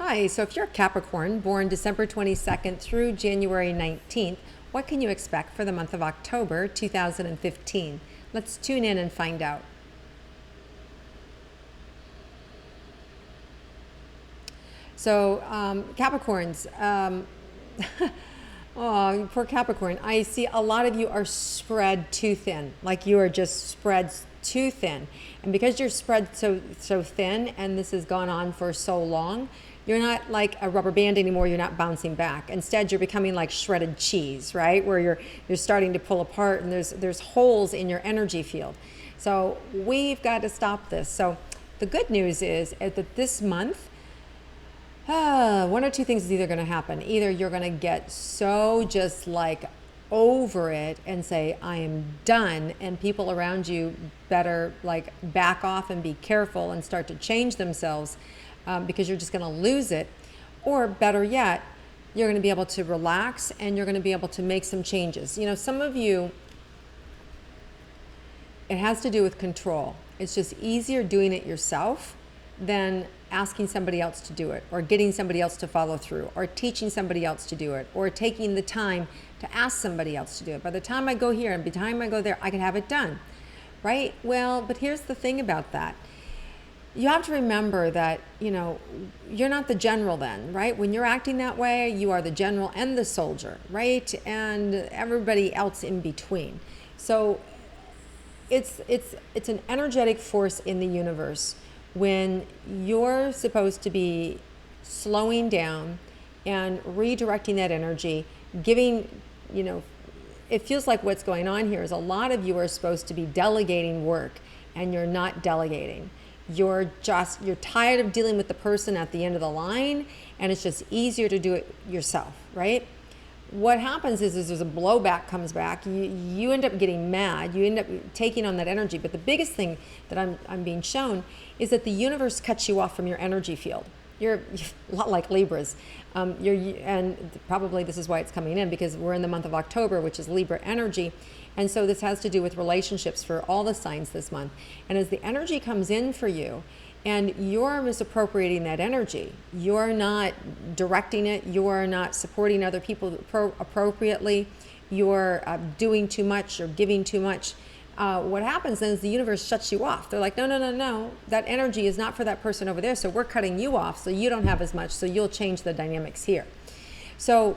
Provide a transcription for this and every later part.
Hi, so if you're a Capricorn, born December 22nd through January 19th, what can you expect for the month of October 2015? Let's tune in and find out. So, Capricorns, oh, poor Capricorn. I see a lot of you are spread too thin, like you are just spread too thin. And because you're spread so thin, and this has gone on for so long, you're not like a rubber band anymore. You're not bouncing back. Instead, you're becoming like shredded cheese, right? Where you're starting to pull apart, and there's holes in your energy field. So we've got to stop this. So the good news is that this month, one or two things is either going to happen. Either you're going to get so just like over it and say, I am done, and people around you better like back off and be careful and start to change themselves because you're just going to lose it. Or better yet, you're going to be able to relax and you're going to be able to make some changes. You know, some of you, it has to do with control. It's just easier doing it yourself than asking somebody else to do it, or getting somebody else to follow through, or teaching somebody else to do it, or taking the time to ask somebody else to do it. By the time I go here and by the time I go there, I can have it done, right? Well, but here's the thing about that. You have to remember that, you know, you're not the general then, right? When you're acting that way, you are the general and the soldier, right? And everybody else in between. So it's an energetic force in the universe when you're supposed to be slowing down and redirecting that energy, giving, you know, it feels like what's going on here is a lot of you are supposed to be delegating work and you're not delegating. You're tired of dealing with the person at the end of the line, and it's just easier to do it yourself, right? What happens is there's a blowback comes back. You end up getting mad. You end up taking on that energy. But the biggest thing that I'm being shown is that the universe cuts you off from your energy field. You're a lot like Libras. And probably this is why it's coming in, because we're in the month of October, which is Libra energy. And so this has to do with relationships for all the signs this month. And as the energy comes in for you, and you're misappropriating that energy, you're not directing it, you're not supporting other people appropriately, you're doing too much or giving too much, what happens then is the universe shuts you off. They're like, no, that energy is not for that person over there, so we're cutting you off so you don't have as much, so you'll change the dynamics here. So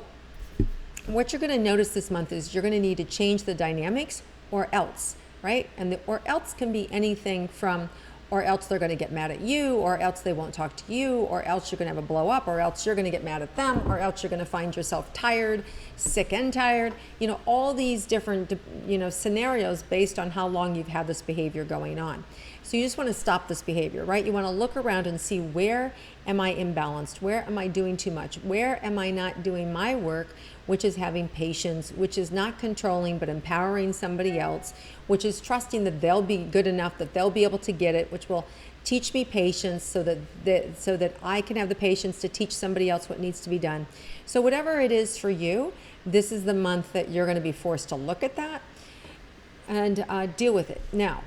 what you're going to notice this month is you're going to need to change the dynamics, or else, right? And the or else can be anything from, or else they're going to get mad at you, or else they won't talk to you, or else you're going to have a blow up, or else you're going to get mad at them, or else you're going to find yourself tired, sick and tired. You know, all these different, you know, scenarios based on how long you've had this behavior going on. So you just want to stop this behavior, right? You want to look around and see, where am I imbalanced? Where am I doing too much? Where am I not doing my work, which is having patience, which is not controlling but empowering somebody else, which is trusting that they'll be good enough, that they'll be able to get it, which will teach me patience so that I can have the patience to teach somebody else what needs to be done. So whatever it is for you, this is the month that you're going to be forced to look at that and deal with it. Now,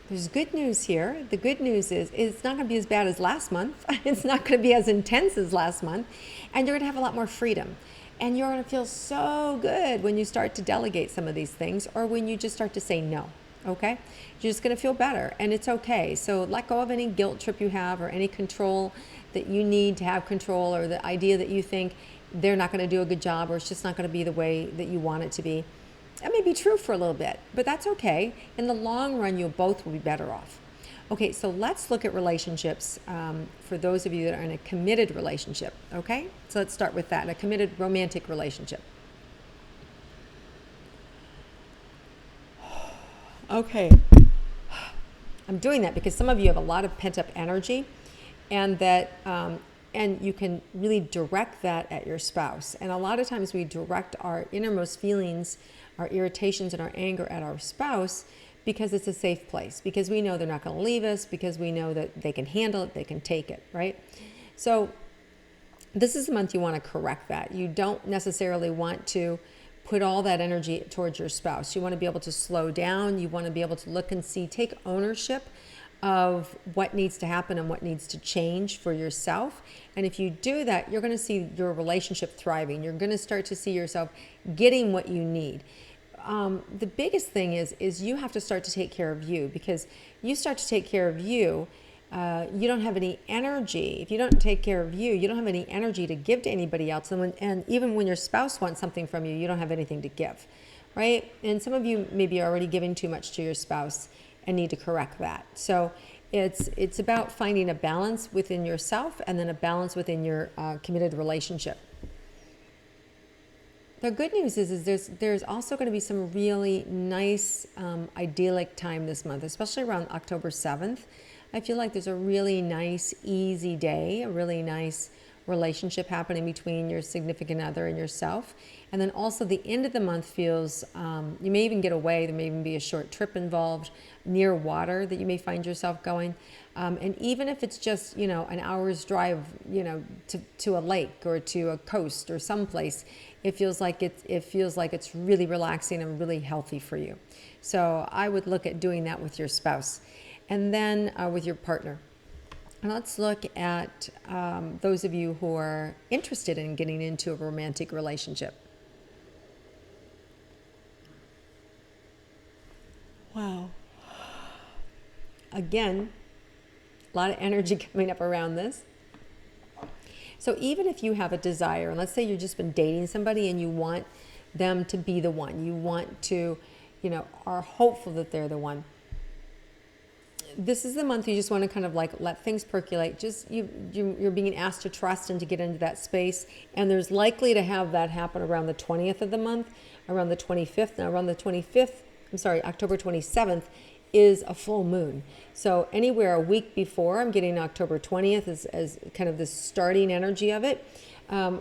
there's good news here. The good news is it's not going to be as bad as last month. It's not going to be as intense as last month. And you're going to have a lot more freedom. And you're going to feel so good when you start to delegate some of these things, or when you just start to say no, okay? You're just going to feel better, and it's okay. So let go of any guilt trip you have, or any control that you need to have control, or the idea that you think they're not going to do a good job, or it's just not going to be the way that you want it to be. That may be true for a little bit, but that's okay. In the long run, you both will be better off. Okay, so let's look at relationships for those of you that are in a committed relationship, okay? So let's start with that, a committed romantic relationship. Okay, I'm doing that because some of you have a lot of pent-up energy, and that and you can really direct that at your spouse. And a lot of times we direct our innermost feelings, our irritations and our anger at our spouse, because it's a safe place, because we know they're not going to leave us, because we know that they can handle it, they can take it, right? So this is the month you want to correct that. You don't necessarily want to put all that energy towards your spouse. You want to be able to slow down. You want to be able to look and see, take ownership of what needs to happen and what needs to change for yourself. And if you do that, you're going to see your relationship thriving. You're going to start to see yourself getting what you need. The biggest thing is you have to start to take care of you, because you start to take care of you, you don't have any energy. If you don't take care of you, you don't have any energy to give to anybody else. And even when your spouse wants something from you, you don't have anything to give, right? And some of you maybe are already giving too much to your spouse and need to correct that. So it's about finding a balance within yourself and then a balance within your committed relationship. The good news is there's also going to be some really nice idyllic time this month, especially around October 7th. I feel like there's a really nice, easy day, a really nice relationship happening between your significant other and yourself. And then also the end of the month feels, you may even get away, there may even be a short trip involved near water that you may find yourself going. And even if it's just, an hour's drive, to a lake or to a coast or someplace, it feels like it's really relaxing and really healthy for you. So I would look at doing that with your spouse. And then with your partner. And let's look at those of you who are interested in getting into a romantic relationship. Wow. Again, a lot of energy coming up around this. So even if you have a desire, and let's say you've just been dating somebody and you want them to be the one, you want to, are hopeful that they're the one. This is the month you just want to kind of like let things percolate. Just you're being asked to trust and to get into that space. And there's likely to have that happen around the 20th of the month, around the 25th. Now around the 25th, October 27th is a full moon. So anywhere a week before, I'm getting October 20th as kind of the starting energy of it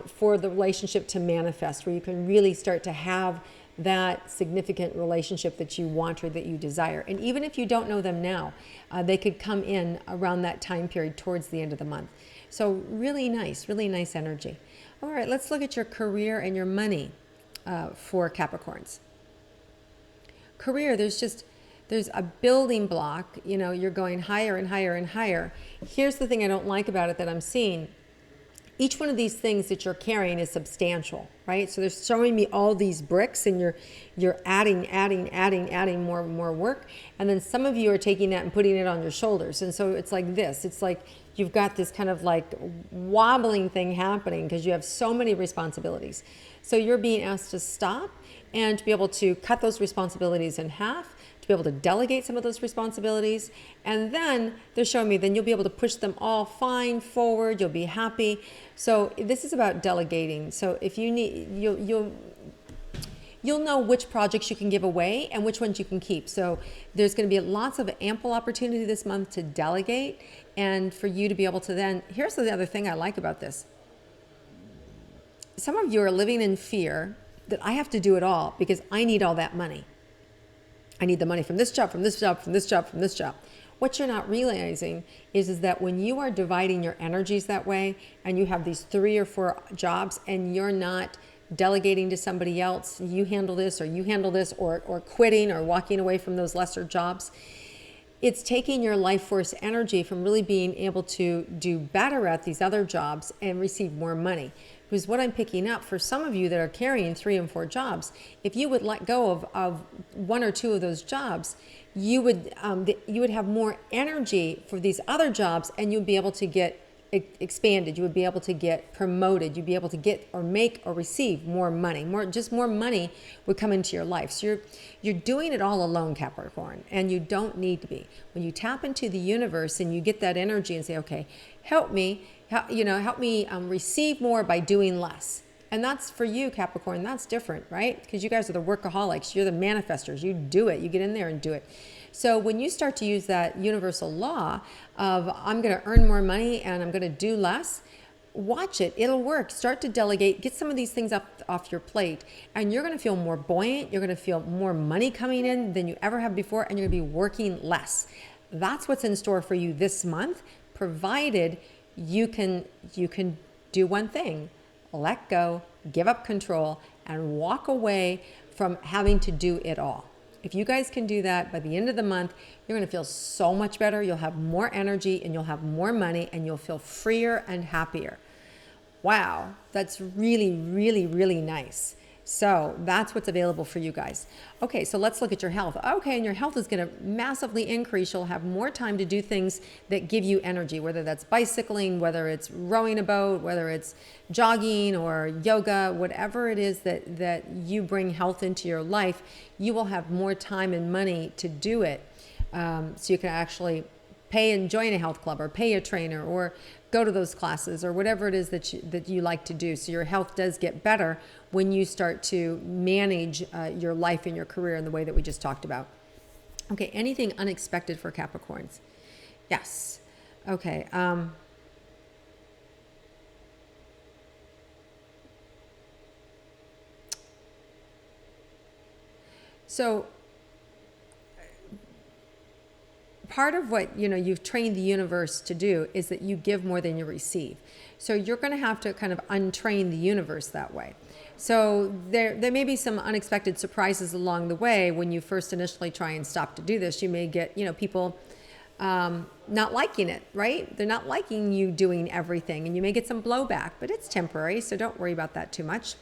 for the relationship to manifest, where you can really start to have that significant relationship that you want or that you desire. And even if you don't know them now, they could come in around that time period towards the end of the month. So really nice energy. All right, let's look at your career and your money for Capricorns. Career, there's a building block, you're going higher and higher and higher. Here's the thing I don't like about it that I'm seeing. Each one of these things that you're carrying is substantial, right? So they're showing me all these bricks and you're adding more work. And then some of you are taking that and putting it on your shoulders. And so it's like this. It's like you've got this kind of like wobbling thing happening because you have so many responsibilities. So you're being asked to stop and to be able to cut those responsibilities in half, to be able to delegate some of those responsibilities. And then they're showing me then you'll be able to push them all fine forward. You'll be happy. So this is about delegating. So if you need, you'll know which projects you can give away and which ones you can keep. So there's going to be lots of ample opportunity this month to delegate and for you to be able to then, here's the other thing I like about this. Some of you are living in fear that I have to do it all because I need all that money. I need the money from this job, from this job, from this job, from this job. What you're not realizing is that when you are dividing your energies that way and you have these 3 or 4 jobs and you're not delegating to somebody else, you handle this or quitting or walking away from those lesser jobs, it's taking your life force energy from really being able to do better at these other jobs and receive more money. Because what I'm picking up for some of you that are carrying 3 and 4 jobs, if you would let go of 1 or 2 of those jobs, you would have more energy for these other jobs and you'd be able to get expanded. You would be able to get promoted. You'd be able to get or make or receive more money. More money would come into your life. So you're doing it all alone, Capricorn, and you don't need to be. When you tap into the universe and you get that energy and say, okay, help me receive more by doing less. And that's for you, Capricorn, that's different, right? Because you guys are the workaholics. You're the manifestors. You do it. You get in there and do it. So when you start to use that universal law of I'm going to earn more money and I'm going to do less, watch it. It'll work. Start to delegate. Get some of these things off your plate. And you're going to feel more buoyant. You're going to feel more money coming in than you ever have before. And you're going to be working less. That's what's in store for you this month, provided you can do one thing. Let go, give up control, and walk away from having to do it all. If you guys can do that by the end of the month, you're going to feel so much better. You'll have more energy and you'll have more money and you'll feel freer and happier. Wow, that's really, really, really nice. So that's what's available for you guys. Okay, so let's look at your health. Okay, and your health is going to massively increase. You'll have more time to do things that give you energy, whether that's bicycling, whether it's rowing a boat, whether it's jogging or yoga, whatever it is that you bring health into your life, you will have more time and money to do it. So you can actually pay and join a health club or pay a trainer or go to those classes or whatever it is that you like to do. So your health does get better when you start to manage your life and your career in the way that we just talked about. Okay, anything unexpected for Capricorns? Yes. Okay. So part of what you've trained the universe to do is that you give more than you receive. So you're going to have to kind of untrain the universe that way. So there may be some unexpected surprises along the way when you first initially try and stop to do this. You may get people not liking it, right? They're not liking you doing everything, and you may get some blowback, but it's temporary, so don't worry about that too much.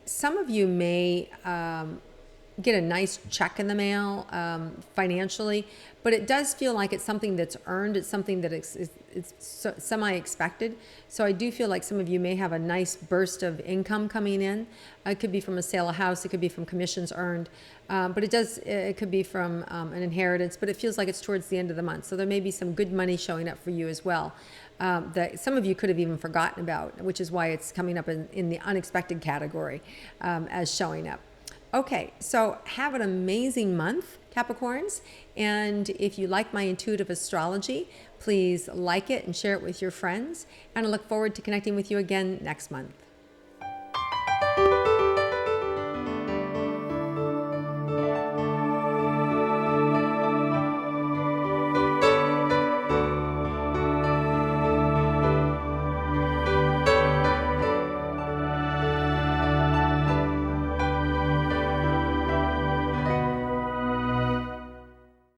Some of you may get a nice check in the mail financially, but it does feel like it's something that's earned. It's something that it's semi-expected. So I do feel like some of you may have a nice burst of income coming in. It could be from a sale of house. It could be from commissions earned. But it could be from an inheritance, but it feels like it's towards the end of the month. So there may be some good money showing up for you as well that some of you could have even forgotten about, which is why it's coming up in the unexpected category as showing up. Okay, so have an amazing month, Capricorns. And if you like my intuitive astrology, please like it and share it with your friends. And I look forward to connecting with you again next month.